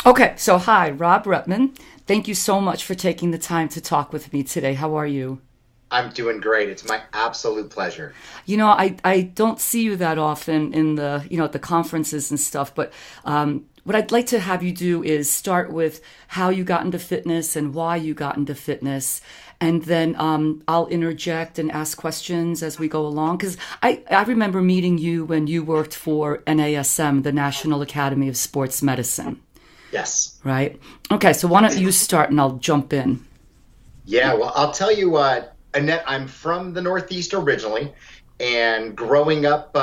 Okay, so hi, Rob Rettmann. Thank you so much for taking the time to talk with me today. How are you? I'm doing great. It's my absolute pleasure. I don't see you that often in at the conferences and stuff, but what I'd like to have you do is start with how you got into fitness and why you got into fitness. And then I'll interject and ask questions as we go along. Because I remember meeting you when you worked for NASM, the National Academy of Sports Medicine, Yes. right? Okay, so why don't you start and I'll jump in. Yeah, well, I'll tell you what, Annette, I'm from the Northeast originally, and growing up,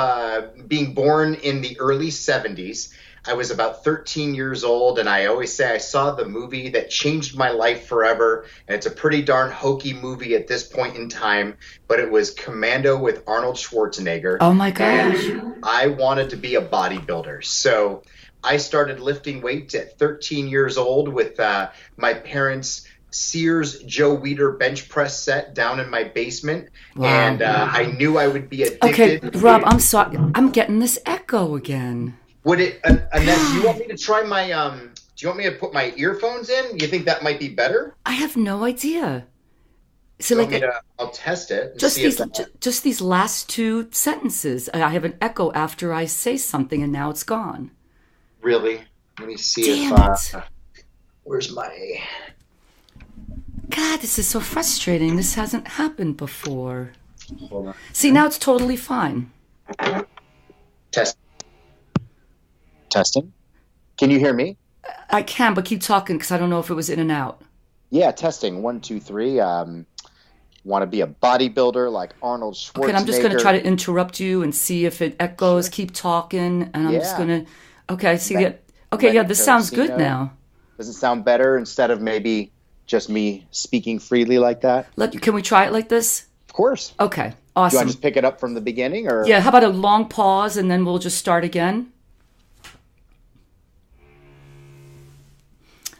being born in the early 70s, I was about 13 years old, and I always say I saw the movie that changed my life forever. And it's a pretty darn hokey movie at this point in time, but it was Commando with Arnold Schwarzenegger. Oh my And gosh. I wanted to be a bodybuilder. So I started lifting weights at 13 years old with my parents' Sears Joe Weider bench press set down in my basement, Wow. and I knew I would be Okay, addicted. Rob, I'm sorry. I'm getting this echo again. Would it, Annette? Do you want me to try my Do you want me to put my earphones in? You think that might be better? I have no idea. So Do you want me like to? I'll test it and just see if these that just these last two sentences. I have an echo after I say something and now it's gone. really. Let me see if. Damn it. Where's my God, this is so frustrating. This hasn't happened before. hold See, now it's totally fine. on test testing? Can you hear me? I can, but keep talking because I don't know if it was in and out. Yeah, testing. One, two, three. Want to be a bodybuilder like Arnold Okay, and I'm just going to try Schwarzenegger? to interrupt you and see if it echoes. Sure. Keep talking, and I'm just going Yeah. to. Okay, I see Met- it. Okay, yeah, Lenny this sounds good Tarantino. now. Does it sound better instead of maybe just me speaking freely like that? Can we try it like this? Of course. Okay, Do you want to just awesome. pick it up from the beginning or? Yeah, how about a long pause and then we'll just start again?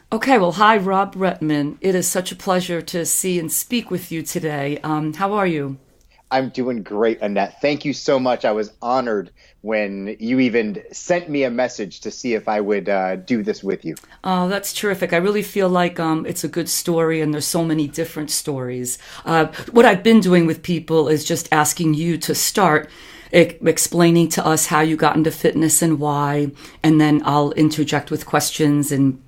Okay, well, hi, Rob Rettman. It is such a pleasure to see and speak with you today. How are you? I'm doing great, Annette. Thank you so much. I was honored when you even sent me a message to see if I would do this with you. Oh, that's terrific. I really feel like it's a good story, and there's so many different stories. What I've been doing with people is just asking you to start explaining to us how you got into fitness and why, and then I'll interject with questions and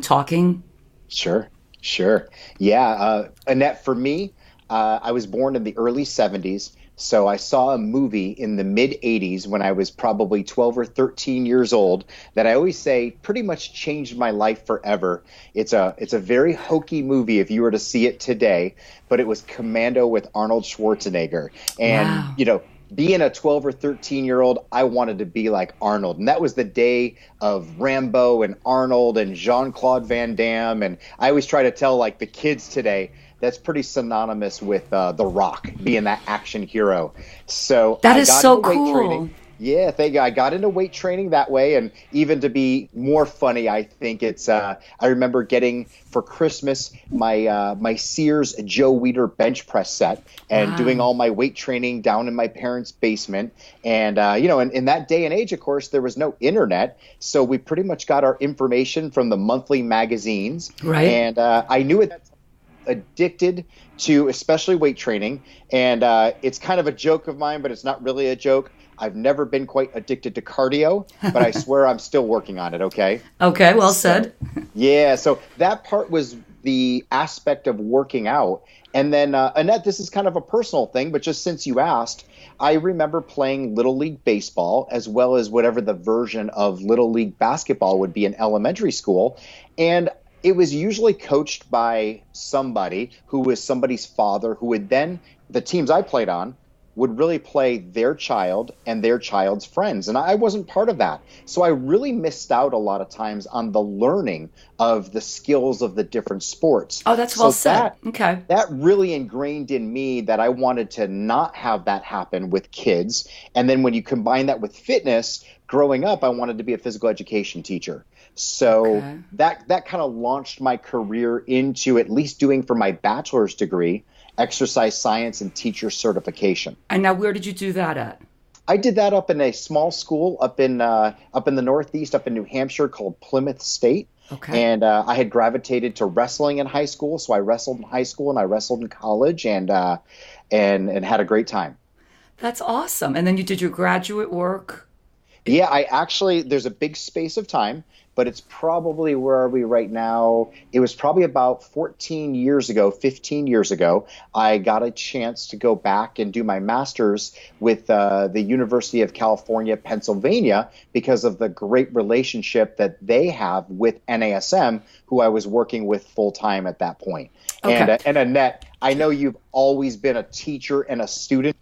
talking. Sure, sure. Yeah, Annette, for me, I was born in the early 70s. So I saw a movie in the mid 80s when I was probably 12 or 13 years old that I always say pretty much changed my life forever. It's a very hokey movie if you were to see it today, but it was Commando with Arnold Schwarzenegger. And, Wow. being a 12 or 13-year-old, I wanted to be like Arnold. And that was the day of Rambo and Arnold and Jean-Claude Van Damme. And I always try to tell like the kids today, that's pretty synonymous with The Rock being that action hero. So That I is got so into weight cool. training. Yeah, thank you. I got into weight training that way. And even to be more funny, I think I remember getting for Christmas my Sears Joe Weider bench press set and doing Wow. all my weight training down in my parents' basement. And, in that day and age, of course, there was no internet. So we pretty much got our information from the monthly magazines. Right? And I knew it addicted to especially weight training. And it's kind of a joke of mine, but it's not really a joke. I've never been quite addicted to cardio, but I swear I'm still working on it. Okay. Okay, well So, said. yeah. So that part was the aspect of working out. And then, Annette, this is kind of a personal thing, but just since you asked, I remember playing Little League Baseball as well as whatever the version of Little League Basketball would be in elementary school. And it was usually coached by somebody who was somebody's father who would then, the teams I played on, would really play their child and their child's friends. And I wasn't part of that. So I really missed out a lot of times on the learning of the skills of the different sports. Oh, that's well So said. that Okay. that really ingrained in me that I wanted to not have that happen with kids. And then when you combine that with fitness, growing up, I wanted to be a physical education teacher. So Okay. that kind of launched my career into at least doing for my bachelor's degree, exercise science and teacher certification. And now where did you do that at? I did that up in a small school up in the Northeast, up in New Hampshire called Plymouth State. Okay. And I had gravitated to wrestling in high school. So I wrestled in high school and I wrestled in college and had a great time. That's awesome. And then you did your graduate work. Yeah, I actually, there's a big space of time, but it's probably, where are we right now? It was probably about 14 years ago, 15 years ago, I got a chance to go back and do my master's with the University of California, Pennsylvania, because of the great relationship that they have with NASM, who I was working with full time at that point. Okay. And Annette, I know you've always been a teacher and a student.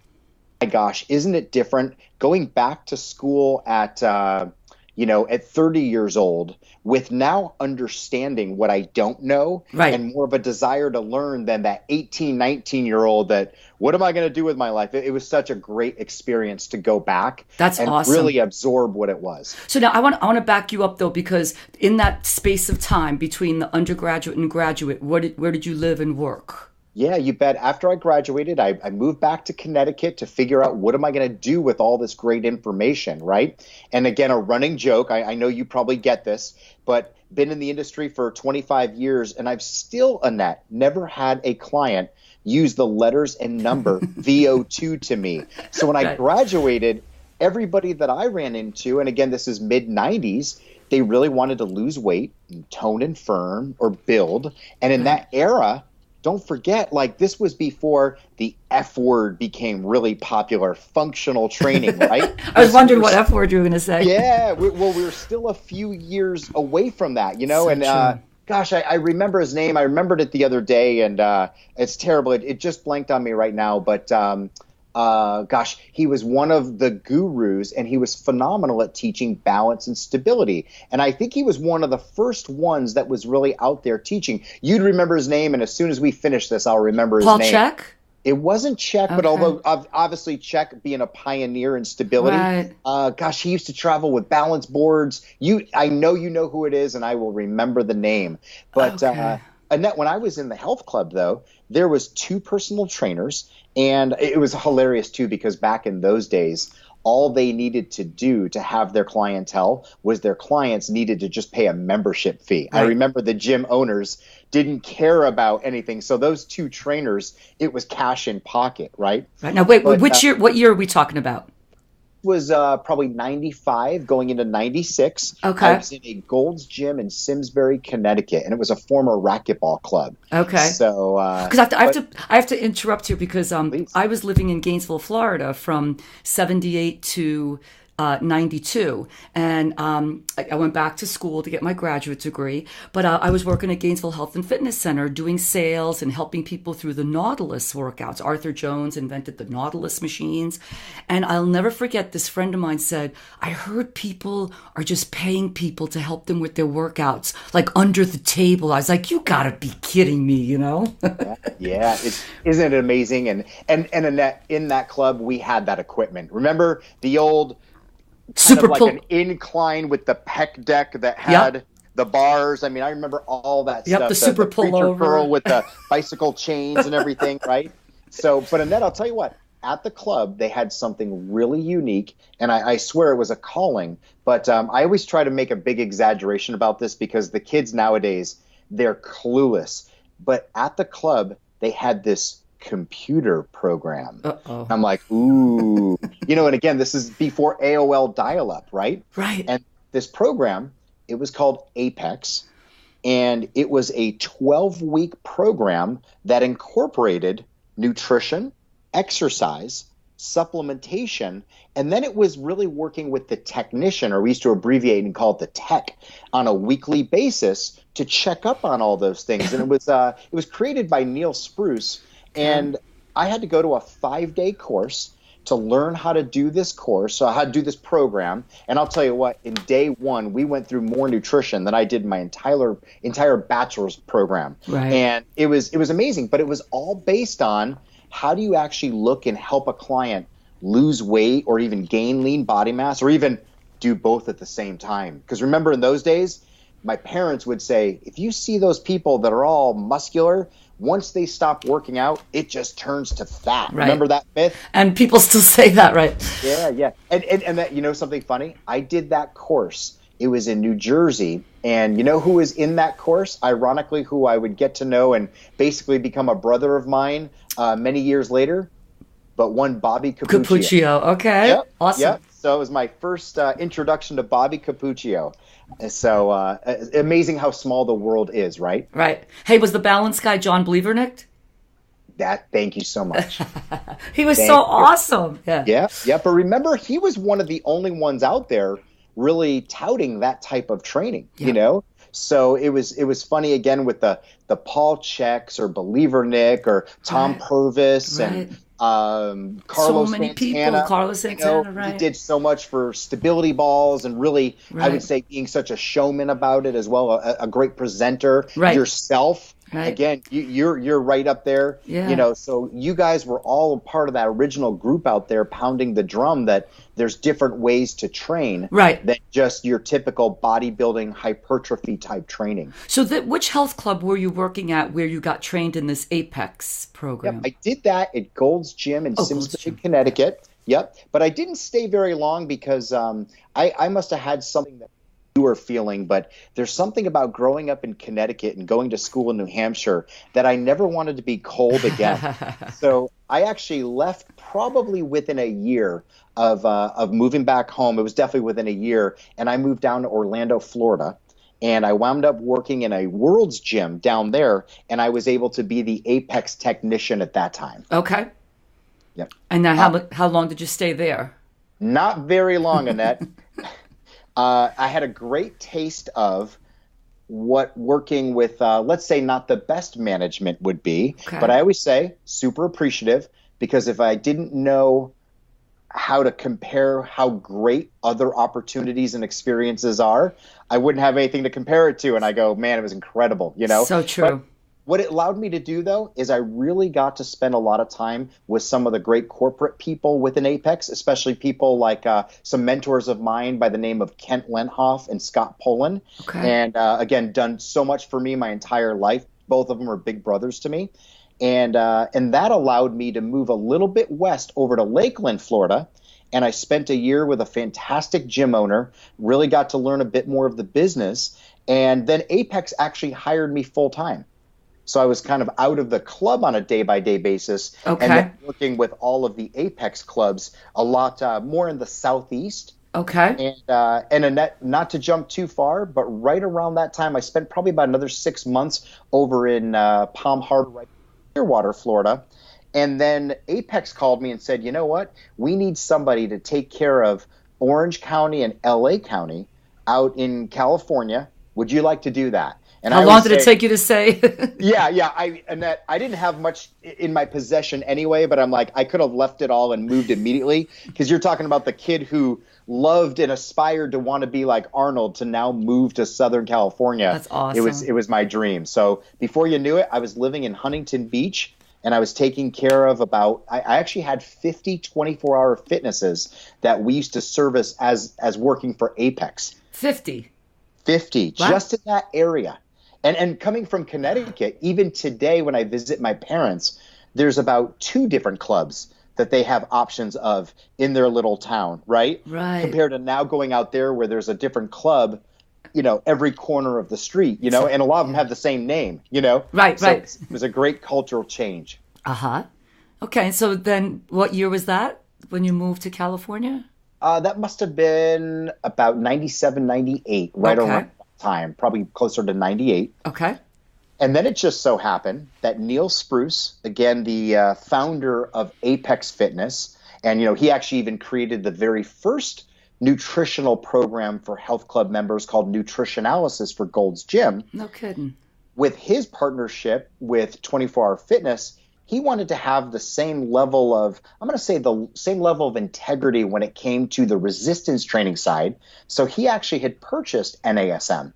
My gosh, isn't it different going back to school at, at 30 years old with now understanding what I don't know Right. and more of a desire to learn than that 18, 19-year-old that, what am I going to do with my life? It was such a great experience to go back That's and awesome. really absorb what it was. So now I want to back you up though, because in that space of time between the undergraduate and graduate, where did you live and work? Yeah, you bet. After I graduated, I moved back to Connecticut to figure out what am I going to do with all this great information, right? And again, a running joke, I know you probably get this, but been in the industry for 25 years, and I've still, Annette, never had a client use the letters and number VO2 to me. So when I graduated, everybody that I ran into, and again, this is mid-90s, they really wanted to lose weight, tone and firm, or build. And in that era, don't forget, like, this was before the F word became really popular, functional training, right? I was wondering what F word you were going to say. Yeah, we were still a few years away from that, So and true. gosh, I remember his name. I remembered it the other day, and it's terrible. It just blanked on me right now, but gosh, he was one of the gurus, and he was phenomenal at teaching balance and stability. And I think he was one of the first ones that was really out there teaching. You'd remember his name, and as soon as we finish this, I'll remember his Paul name. Chek? It wasn't Czech, but Okay. although obviously Czech being a pioneer in stability, Right. gosh, he used to travel with balance boards. I know you know who it is, and I will remember the name. But Okay. Annette, when I was in the health club, though, there was two personal trainers, and it was hilarious too because back in those days, all they needed to do to have their clientele was their clients needed to just pay a membership fee. Right. I remember the gym owners didn't care about anything. So those two trainers, it was cash in pocket, right? Right. Now, wait, But, which year? What year are we talking about? was probably 95 going into 96. Okay. I was in a Gold's Gym in Simsbury, Connecticut, and it was a former racquetball club. Okay. So Because I have to interrupt here because Please. I was living in Gainesville, Florida from 78 to 92. And I went back to school to get my graduate degree, but I was working at Gainesville Health and Fitness Center doing sales and helping people through the Nautilus workouts. Arthur Jones invented the Nautilus machines. And I'll never forget, this friend of mine said, I heard people are just paying people to help them with their workouts, like under the table. I was like, you gotta be kidding me, you know? Yeah, isn't it amazing? And in that club, we had that equipment. Remember the old kind Super of like pull. an incline with the pec deck that had the bars. I mean, I remember all that Yep, stuff. the super preacher pullover. curl with the bicycle chains and everything, right? So, but Annette, I'll tell you what. At the club, they had something really unique, and I swear it was a calling. But I always try to make a big exaggeration about this because the kids nowadays, they're clueless. But at the club, they had this computer program. Uh-oh. I'm like, ooh. And again, this is before AOL dial-up, right? Right. And this program, it was called Apex, and it was a 12-week program that incorporated nutrition, exercise, supplementation, and then it was really working with the technician, or we used to abbreviate and call it the tech, on a weekly basis to check up on all those things. And it was created by Neil Spruce, and I had to go to a 5-day course to learn how to do this course, so how to do this program. And I'll tell you what, in day one, we went through more nutrition than I did in my entire bachelor's program. Right. And it was amazing, but it was all based on how do you actually look and help a client lose weight or even gain lean body mass or even do both at the same time. Because remember, in those days, my parents would say, if you see those people that are all muscular, once they stop working out, it just turns to fat. Right. Remember that myth? And people still say that, right? Yeah. And that, something funny? I did that course It was in New Jersey. And you know who was in that course? Ironically, who I would get to know and basically become a brother of mine many years later, but one Bobby Capuccio. Capuccio. Okay. Yep. Awesome. Yep. So it was my first introduction to Bobby Capuccio. So amazing how small the world is, right? Right. Hey, was the balance guy John Blevernick? Thank you so much. He was so awesome. Yeah. But remember, he was one of the only ones out there really touting that type of training, you know? So it was funny again with the Paul Checks or Believernick or Tom Purvis and Carlos so many Santana. People, Carlos Santana, right? He did so much for stability balls and really, I would say, being such a showman about it as well, a great presenter yourself. Right. Again, you're right up there, you know, so you guys were all a part of that original group out there pounding the drum that there's different ways to train than just your typical bodybuilding hypertrophy type training. So which health club were you working at where you got trained in this Apex program? Yep, I did that at Gold's Gym in Simsbury, Connecticut. Yep. But I didn't stay very long because I must have had something that you were feeling, but there's something about growing up in Connecticut and going to school in New Hampshire that I never wanted to be cold again. So I actually left probably within a year of moving back home. It was definitely within a year, and I moved down to Orlando, Florida. And I wound up working in a World's Gym down there, and I was able to be the Apex technician at that time. Okay. Yep. And now how long did you stay there? Not very long, Annette. I had a great taste of what working with, let's say, not the best management would be, but I always say super appreciative, because if I didn't know how to compare how great other opportunities and experiences are, I wouldn't have anything to compare it to. And I go, man, it was incredible, you know? So true. But what it allowed me to do, though, is I really got to spend a lot of time with some of the great corporate people within Apex, especially people like some mentors of mine by the name of Kent Lenthoff and Scott Poland. And again, done so much for me my entire life. Both of them are big brothers to me. And that allowed me to move a little bit west over to Lakeland, Florida. And I spent a year with a fantastic gym owner, really got to learn a bit more of the business. And then Apex actually hired me full time. So I was kind of out of the club on a day-by-day basis, and then working with all of the Apex clubs a lot more in the Southeast. And Annette, not to jump too far, but right around that time, I spent probably about another 6 months over in Palm Harbor, right in Clearwater, Florida. And then Apex called me and said, you know what? We need somebody to take care of Orange County and LA County out in California. Would you like to do that? And how long did it take you to say? Annette, I didn't have much in my possession anyway, but I'm like, I could have left it all and moved immediately, because you're talking about the kid who loved and aspired to want to be like Arnold to now move to Southern California. That's awesome. It was my dream. So before you knew it, I was living in Huntington Beach, and I was taking care of I actually had 50 24-hour fitnesses that we used to service as working for Apex. 50? 50, wow. Just in that area. And coming from Connecticut, even today when I visit my parents, there's about 2 different clubs that they have options of in their little town, right? Right. Compared to now going out there where there's a different club, you know, every corner of the street, you know, and a lot of them have the same name, you know? Right. It was a great cultural change. Okay, so then what year was that when you moved to California? That must have been about 97, 98, right around time, probably closer to 98. Okay. And then it just so happened that Neil Spruce, again, the founder of Apex Fitness, and, you know, he actually even created the very first nutritional program for health club members called Nutritionalysis for Gold's Gym. No kidding. With his partnership with 24-Hour Fitness, he wanted to have the same level of, I'm going to say the same level of integrity when it came to the resistance training side. So he actually had purchased NASM.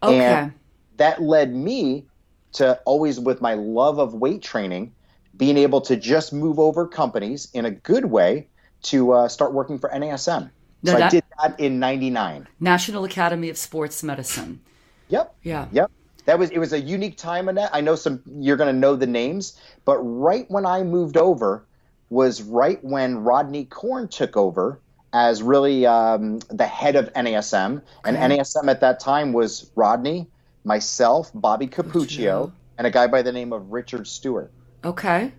And that led me to always, with my love of weight training, being able to just move over companies in a good way to start working for NASM. So I did that in 99. National Academy of Sports Medicine. Yep. It was a unique time, Annette. I know you're going to know the names, but right when I moved over was right when Rodney Korn took over as really the head of NASM. And Okay. NASM at that time was Rodney, myself, Bobby Capuccio, Puccio. and a guy by the name of Richard Stewart. Okay.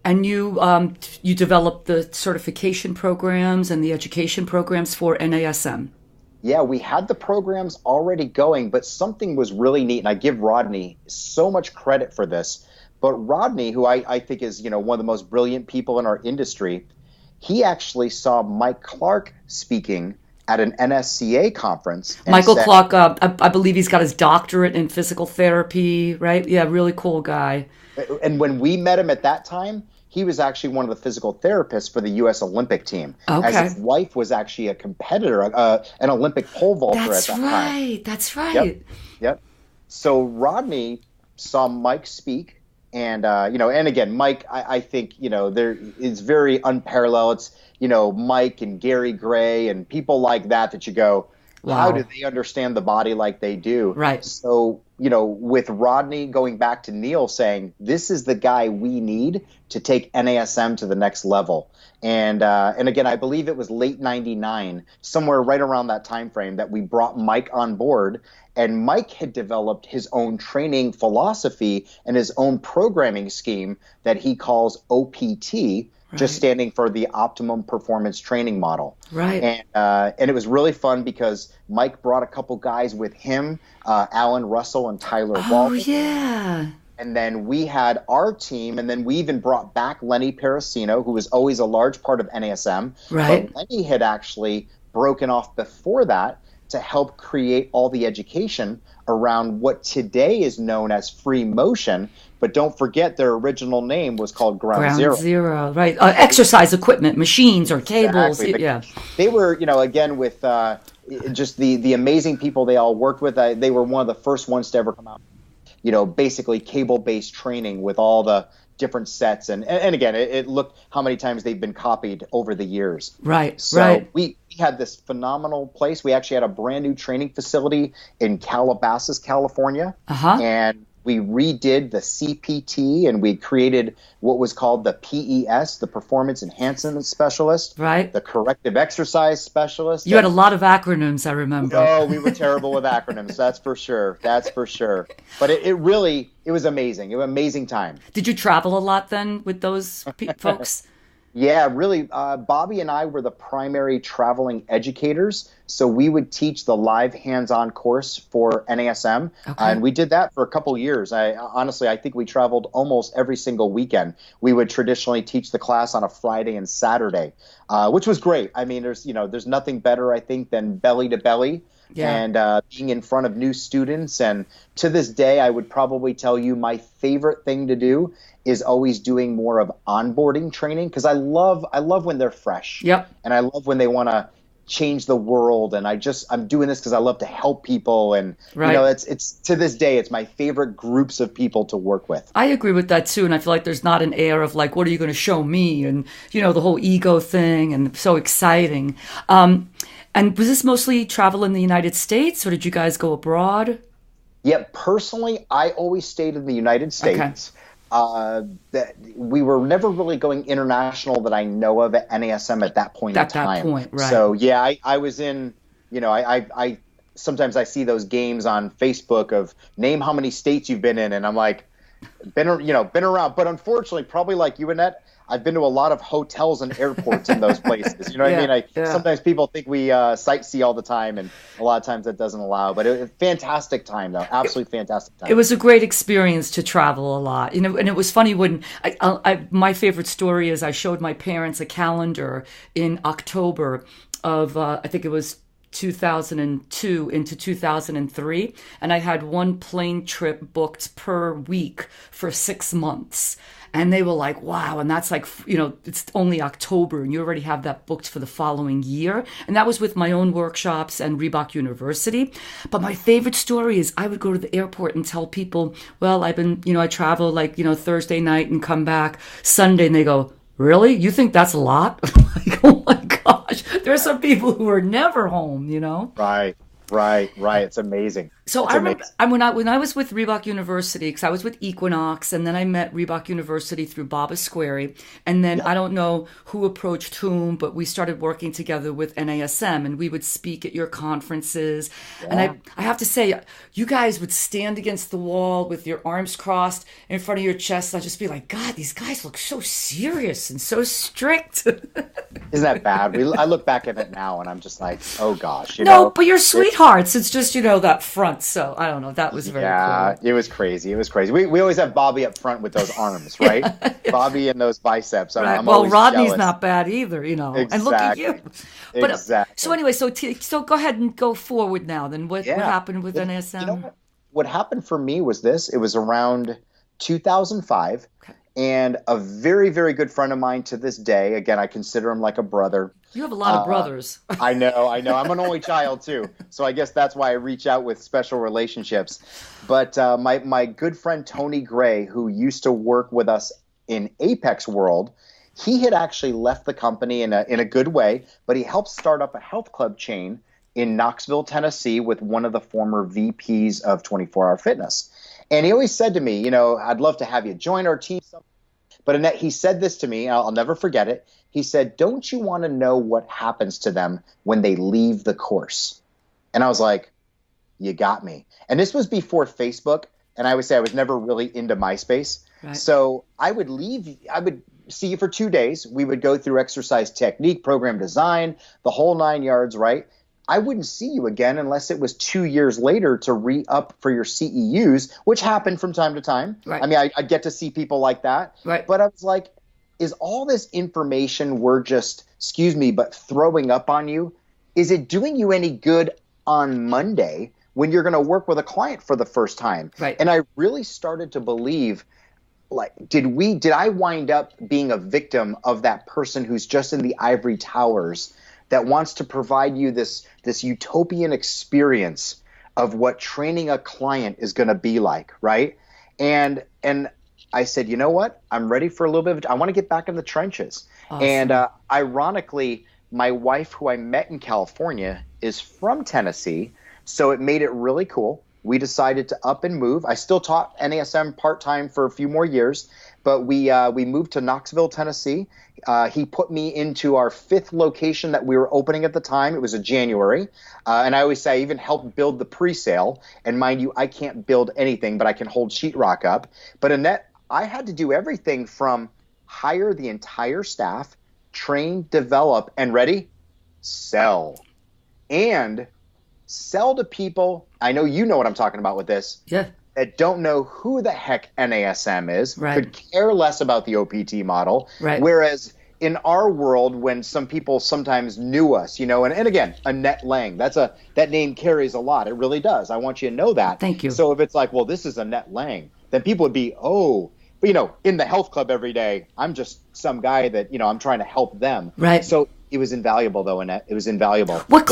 And you developed the certification programs and the education programs for NASM. Yeah, we had the programs already going, but something was really neat, and I give Rodney so much credit for this. But Rodney, who I think is, one of the most brilliant people in our industry, he actually saw Mike Clark speaking at an NSCA conference and Michael said, Clark, I believe he's got his doctorate in physical therapy, right? Yeah, really cool guy. and when we met him at that time, he was actually one of the physical therapists for the U.S. Olympic team, as Okay. his wife was actually a competitor, an Olympic pole vaulter at That's that time. right. That's Yep, right. yep. So Rodney saw Mike speak, and and again, Mike, I think there is very unparalleled. It's Mike and Gary Gray and people like that you go, how do Wow. they understand the body like they do? Right. So with Rodney going back to Neil saying, this is the guy we need to take NASM to the next level. And again, I believe it was late '99, somewhere right around that time frame, that we brought Mike on board. And Mike had developed his own training philosophy and his own programming scheme that he calls OPT, just Right. standing for the Optimum Performance Training Model. Right. And it was really fun because Mike brought a couple guys with him, Alan Russell and Tyler Oh, Walton. yeah. And then we had our team, and then we even brought back Lenny Parasino, who was always a large part of NASM. Right. But Lenny had actually broken off before that to help create all the education around what today is known as free motion. But don't forget, their original name was called Ground Ground Zero. zero. Right. Exercise equipment, machines or cables. Exactly. Yeah. They were, again, with just the amazing people they all worked with. They were one of the first ones to ever come out, basically cable-based training with all the different sets. And again, it looked how many times they've been copied over the years. Right. So Right. we had this phenomenal place. We actually had a brand new training facility in Calabasas, California. Uh-huh. And we redid the CPT, and we created what was called the PES, the Performance Enhancement Specialist, Right. the Corrective Exercise Specialist. You had a lot of acronyms, I remember. Oh, we were terrible with acronyms. That's for sure. That's for sure. But it was amazing. It was an amazing time. Did you travel a lot then with those folks? Yeah, really. Bobby and I were the primary traveling educators. So we would teach the live hands-on course for NASM. Okay. And we did that for a couple years. Honestly, I think we traveled almost every single weekend. We would traditionally teach the class on a Friday and Saturday, which was great. I mean, there's nothing better, I think, than belly to belly. Yeah. And being in front of new students. And to this day, I would probably tell you my favorite thing to do is always doing more of onboarding training, because I love when they're fresh. Yep. And I love when they want to change the world. And I'm doing this because I love to help people. And Right. it's to this day, it's my favorite groups of people to work with. I agree with that too, and I feel like there's not an air of like, what are you going to show me, and the whole ego thing, and so exciting. And was this mostly travel in the United States, or did you guys go abroad? Yeah, personally, I always stayed in the United States. That we were never really going international that I know of at NASM at that point in At that time. point, right. So yeah, I was in, I sometimes I see those games on Facebook of name how many states you've been in, and I'm like, been around. But unfortunately, probably like you, Annette, I've been to a lot of hotels and airports in those places. You know what I mean? Yeah. Sometimes people think we sightsee all the time, and a lot of times that doesn't allow. But it was a fantastic time, though. Absolutely fantastic time. It was a great experience to travel a lot, and it was funny when my favorite story is I showed my parents a calendar in October of I think it was 2002 into 2003, and I had one plane trip booked per week for 6 months. And they were like, wow. And that's like, it's only October and you already have that booked for the following year. And that was with my own workshops and Reebok University. But my favorite story is I would go to the airport and tell people, well, I travel like, Thursday night and come back Sunday. And they go, really? You think that's a lot? I'm like, oh my gosh. There are some people who are never home, Right. It's amazing. So It's I remember amazing. when I was with Reebok University, because I was with Equinox, and then I met Reebok University through Bob Asquari, and then Yep. I don't know who approached whom, but we started working together with NASM, and we would speak at your conferences. And Yeah. I have to say, you guys would stand against the wall with your arms crossed in front of your chest. I'd just be like, God, these guys look so serious and so strict. Isn't that bad? I look back at it now and I'm just like, oh gosh, No, but you're it, sweethearts. It's just, that front. So I don't know. That was very yeah, cool. it was crazy. It was crazy. We always have Bobby up front with those arms, right? Bobby and those biceps. Right. I'm Well, always Rodney's jealous. not bad either, And look at you. Exactly. But so Exactly. anyway, so go ahead and go forward now. Then what Yeah. happened with You know NASM? what? What happened for me was this. It was around 2005, Okay. and a very, very good friend of mine to this day, again, I consider him like a brother. You have a lot of Uh, brothers. I know, I know. I'm an only child too, so I guess that's why I reach out with special relationships. But my good friend Tony Gray, who used to work with us in Apex World, he had actually left the company in a good way, but he helped start up a health club chain in Knoxville, Tennessee, with one of the former VPs of 24 Hour Fitness. And he always said to me, I'd love to have you join our team. But Annette, he said this to me, and I'll never forget it. He said, don't you want to know what happens to them when they leave the course? And I was like, you got me. And this was before Facebook. And I would say I was never really into MySpace. Right. So I would see you for 2 days. We would go through exercise technique, program design, the whole 9 yards, right? I wouldn't see you again unless it was 2 years later to re-up for your CEUs, which happened from time to time. Right. I mean, I get to see people like that. Right. But I was like, is all this information we're just, excuse me, but throwing up on you, is it doing you any good on Monday when you're going to work with a client for the first time? Right. And I really started to believe, like, did I wind up being a victim of that person who's just in the ivory towers that wants to provide you this utopian experience of what training a client is going to be like, right? And I said, you know what? I'm ready for a little bit of – I want to get back in the trenches. Awesome. And ironically, my wife, who I met in California, is from Tennessee, so it made it really cool. We decided to up and move. I still taught NASM part-time for a few more years, but we moved to Knoxville, Tennessee. He put me into our 5th location that we were opening at the time. It was in January. And I always say I even helped build the pre-sale. And mind you, I can't build anything, but I can hold sheetrock up. But Annette, I had to do everything from hire the entire staff, train, develop, and ready, sell. And sell to people, I know you know what I'm talking about with this, Yeah. that don't know who the heck NASM is, Right. could care less about the OPT model. Right. Whereas in our world, when some people sometimes knew us, and again, Annette Lang, that name carries a lot. It really does. I want you to know that. Thank you. So if it's like, well, this is Annette Lang, then people would be, oh, but in the health club every day, I'm just some guy that, I'm trying to help them. Right. So it was invaluable, though, Annette. It was invaluable. What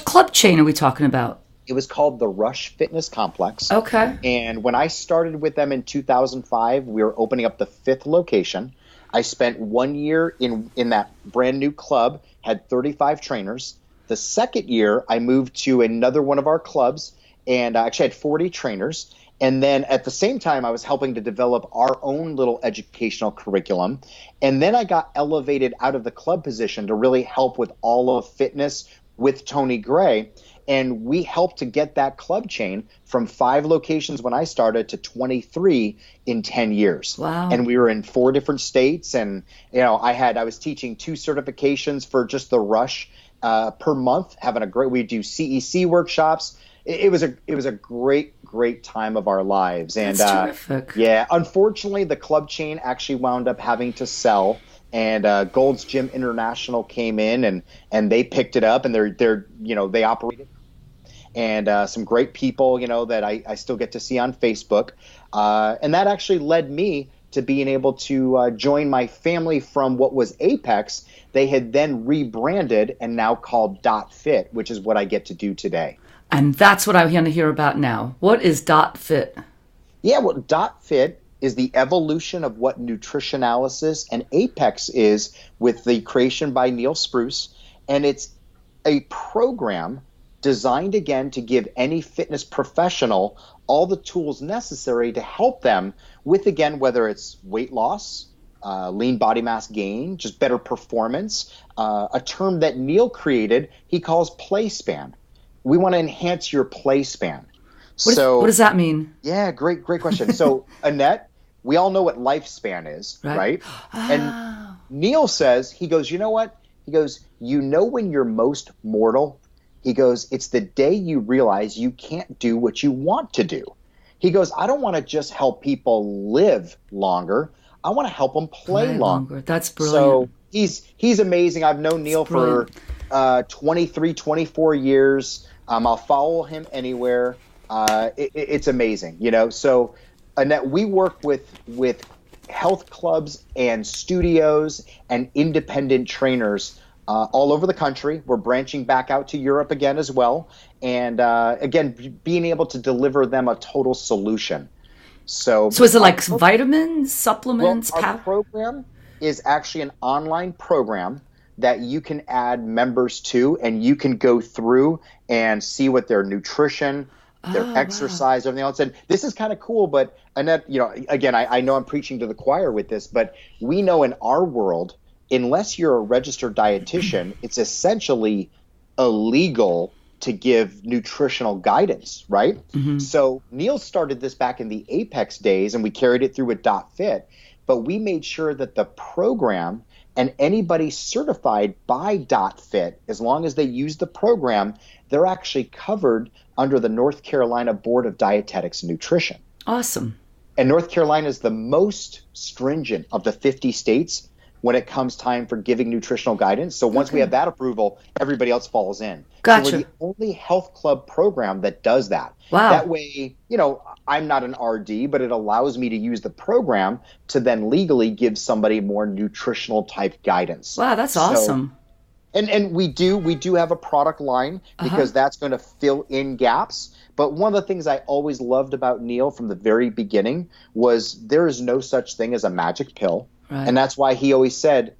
club chain are we talking about? It was called the Rush Fitness Complex. Okay. And when I started with them in 2005, we were opening up the 5th location. I spent 1 year in that brand new club, had 35 trainers. The second year, I moved to another one of our clubs and I actually had 40 trainers. And then at the same time, I was helping to develop our own little educational curriculum. And then I got elevated out of the club position to really help with all of fitness with Tony Gray. And we helped to get that club chain from 5 locations when I started to 23 in 10 years. Wow. And we were in 4 different states. And, I was teaching 2 certifications for just the Rush per month, we do CEC workshops. It was a great time of our lives. And That's terrific. Yeah, unfortunately, the club chain actually wound up having to sell. And Gold's Gym International came in and they picked it up, and they operated. And some great people, that I still get to see on Facebook. And that actually led me to being able to join my family from what was Apex. They had then rebranded and now called Dot Fit, which is what I get to do today. And that's what I want to hear about now. What is Dot Fit? Yeah, well, Dot Fit is the evolution of what Nutritionalysis and Apex is with the creation by Neil Spruce. And it's a program designed again to give any fitness professional all the tools necessary to help them with, again, whether it's weight loss, lean body mass gain, just better performance, a term that Neil created he calls play span. We want to enhance your play span. What does that mean? Yeah, great question. So, Annette, we all know what lifespan is, right? And Neil says, he goes, you know what? He goes, you know when you're most mortal? He goes, it's the day you realize you can't do what you want to do. He goes, I don't want to just help people live longer. I want to help them play longer. That's brilliant. So he's amazing. I've known Neil for 23, 24 years. I'll follow him anywhere. It's amazing, you know. So, Annette, we work with health clubs and studios and independent trainers all over the country. We're branching back out to Europe again as well. And again, being able to deliver them a total solution. So is it like vitamins, supplements? Well, our program is actually an online program that you can add members to, and you can go through and see what their nutrition, their exercise, everything else. And this is kind of cool, but Annette, you know, again, I know I'm preaching to the choir with this, but we know in our world, unless you're a registered dietitian, it's essentially illegal to give nutritional guidance, right? Mm-hmm. So Neil started this back in the Apex days, and we carried it through with .fit, but we made sure that the program and anybody certified by .fit, as long as they use the program, they're actually covered under the North Carolina Board of Dietetics and Nutrition. Awesome. And North Carolina is the most stringent of the 50 states when it comes time for giving nutritional guidance. So once we have that approval, everybody else falls in. Gotcha. So we're the only health club program that does that. Wow. That way, you know, I'm not an RD, but it allows me to use the program to then legally give somebody more nutritional type guidance. Wow, that's awesome. And we do have a product line because that's going to fill in gaps. But one of the things I always loved about Neil from the very beginning was there is no such thing as a magic pill. Right. And that's why he always said,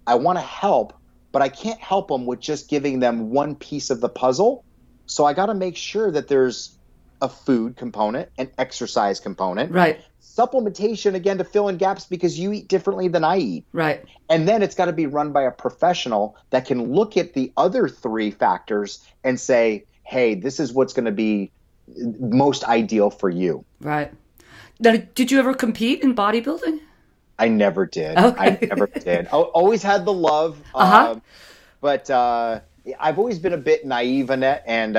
I want to help, but I can't help them with just giving them one piece of the puzzle. So I got to make sure that there's a food component, an exercise component. Right. Supplementation, again, to fill in gaps because you eat differently than I eat. Right. And then it's got to be run by a professional that can look at the other three factors and say, hey, this is what's going to be most ideal for you. Right. Now, did you ever compete in bodybuilding? I never did. Okay. I never did. I always had the love. But I've always been a bit naive, Annette. And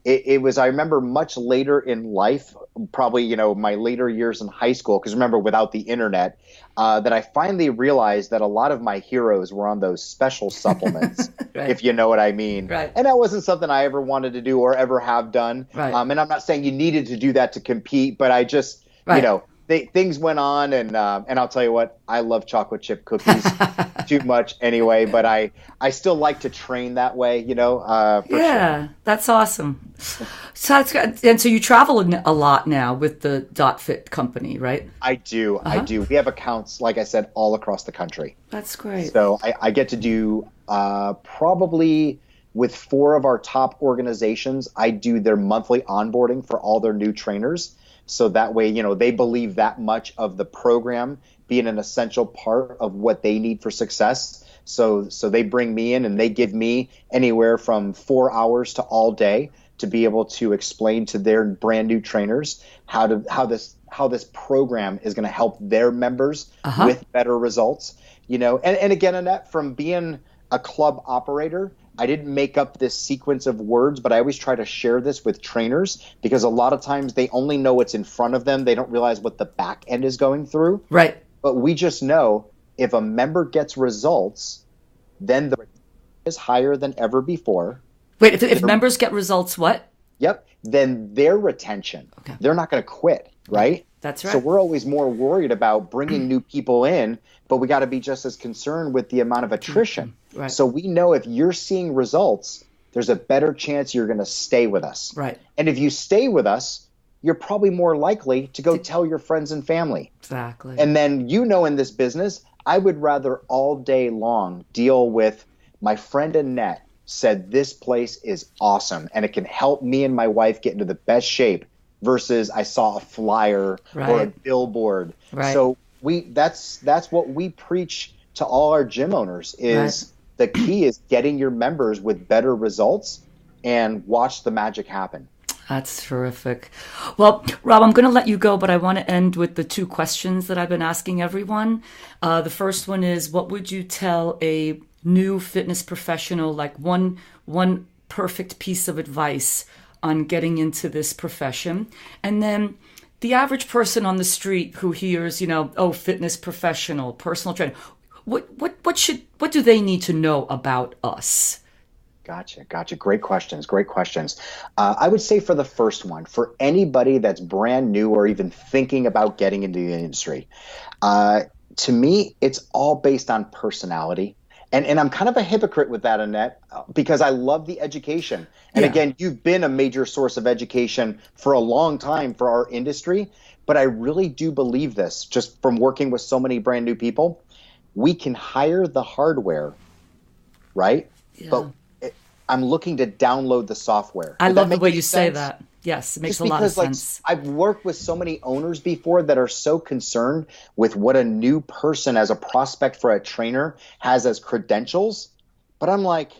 it was, I remember much later in life, probably, you know, my later years in high school, because remember, without the internet, that I finally realized that a lot of my heroes were on those special supplements, right. if you know what I mean. Right. And that wasn't something I ever wanted to do or ever have done. Right. And I'm not saying you needed to do that to compete, but I just, you know, things went on, and I'll tell you what, I love chocolate chip cookies too much anyway, but I still like to train that way, you know. Sure. That's awesome. So that's good. And so you travel a lot now with the .fit company, right? I do. We have accounts, like I said, all across the country. That's great. So I get to do probably with 4 of our top organizations, I do their monthly onboarding for all their new trainers. So that way, you know, they believe that much of the program being an essential part of what they need for success. So they bring me in and they give me anywhere from 4 hours to all day to be able to explain to their brand new trainers how this program is going to help their members with better results. You know, and again, Annette, from being a club operator, I didn't make up this sequence of words, but I always try to share this with trainers because a lot of times they only know what's in front of them. They don't realize what the back end is going through. Right. But we just know if a member gets results, then the is higher than ever before. Wait, if members get results, what? Yep. Then their retention, they're not going to quit, right? That's right. So we're always more worried about bringing new people in, but we got to be just as concerned with the amount of attrition. Right. So we know if you're seeing results, there's a better chance you're going to stay with us. Right. And if you stay with us, you're probably more likely to go tell your friends and family. Exactly. And then, you know, in this business, I would rather all day long deal with my friend Annette said, this place is awesome and it can help me and my wife get into the best shape, versus I saw a flyer or a billboard. So that's what we preach to all our gym owners is the key is getting your members with better results and watch the magic happen. That's terrific. Well, Rob, I'm going to let you go, but I want to end with the 2 questions that I've been asking everyone. The first one is, what would you tell a new fitness professional, like one perfect piece of advice on getting into this profession? And then the average person on the street who hears, fitness professional, personal trainer, what do they need to know about us? Gotcha. Great questions. I would say for the first one, for anybody that's brand new or even thinking about getting into the industry, to me, it's all based on personality. And I'm kind of a hypocrite with that, Annette, because I love the education. And again, you've been a major source of education for a long time for our industry. But I really do believe this, just from working with so many brand new people. We can hire the hardware, right? Yeah. But I'm looking to download the software. I love the way you say that. Yes, it makes a lot of sense. I've worked with so many owners before that are so concerned with what a new person as a prospect for a trainer has as credentials. But I'm like,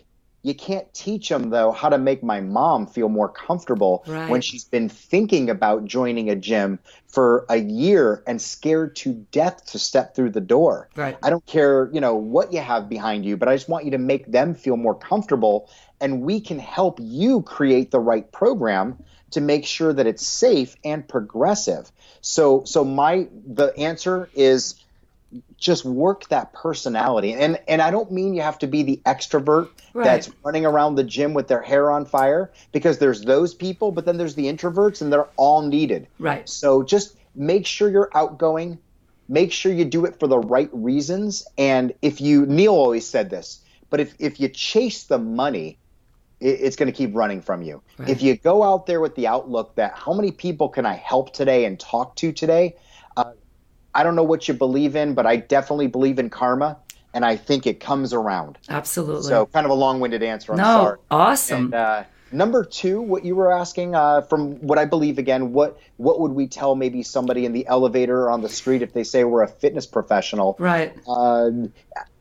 you can't teach them, though, how to make my mom feel more comfortable when she's been thinking about joining a gym for a year and scared to death to step through the door. I don't care, what you have behind you, but I just want you to make them feel more comfortable. And we can help you create the right program to make sure that it's safe and progressive. So the answer is just work that personality. And I don't mean you have to be the extrovert that's running around the gym with their hair on fire, because there's those people, but then there's the introverts, and they're all needed. So just make sure you're outgoing, make sure you do it for the right reasons. And Neil always said this, but if you chase the money, it's going to keep running from you. If you go out there with the outlook that how many people can I help today and talk to today? I don't know what you believe in, but I definitely believe in karma, and I think it comes around. Absolutely. So kind of a long-winded answer. I'm sorry. Awesome. And number 2, what you were asking, from what I believe, again, what would we tell maybe somebody in the elevator or on the street if they say we're a fitness professional?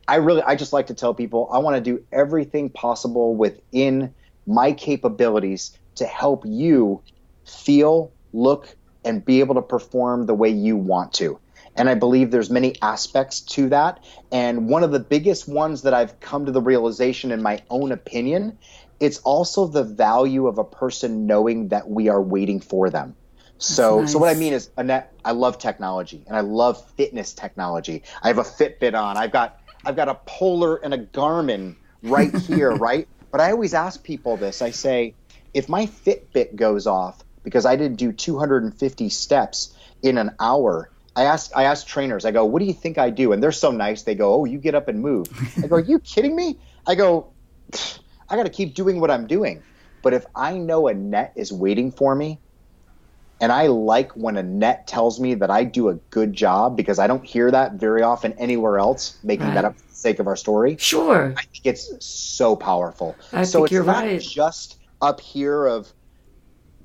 I just like to tell people I want to do everything possible within my capabilities to help you feel, look, and be able to perform the way you want to. And I believe there's many aspects to that. And one of the biggest ones that I've come to the realization in my own opinion, it's also the value of a person knowing that we are waiting for them. So what I mean is, Annette, I love technology and I love fitness technology. I have a Fitbit on. I've got a Polar and a Garmin right here, right? But I always ask people this. I say, if my Fitbit goes off because I didn't do 250 steps in an hour, I ask trainers, I go, what do you think I do? And they're so nice. They go, oh, you get up and move. I go, are you kidding me? I go, I got to keep doing what I'm doing. But if I know Annette is waiting for me, and I like when Annette tells me that I do a good job, because I don't hear that very often anywhere else, making that up for the sake of our story. Sure. I think it's so powerful. I think you're right. It's not just up here of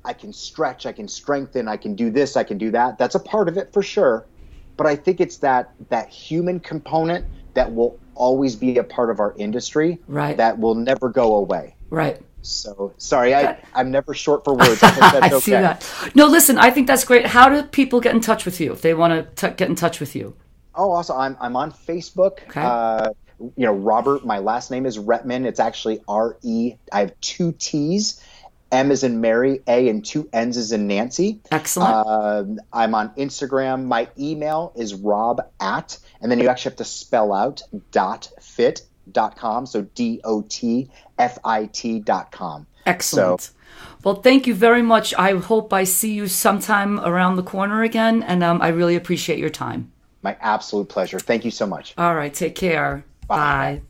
I can stretch, I can strengthen, I can do this, I can do that. That's a part of it for sure. But I think it's that human component that will always be a part of our industry, that will never go away. So, sorry, I'm never short for words. I hope that's okay. I see that. No, listen, I think that's great. How do people get in touch with you if they want to get in touch with you? Oh, also, I'm on Facebook. Okay. Robert, my last name is Rettmann. It's actually R-E. I have 2 T's. M as in Mary, A, and 2 N's as in Nancy. Excellent. I'm on Instagram. My email is rob@, and then you actually have to spell out .fit.com. So DOTFIT.com. Excellent. So, well, thank you very much. I hope I see you sometime around the corner again, and I really appreciate your time. My absolute pleasure. Thank you so much. All right. Take care. Bye.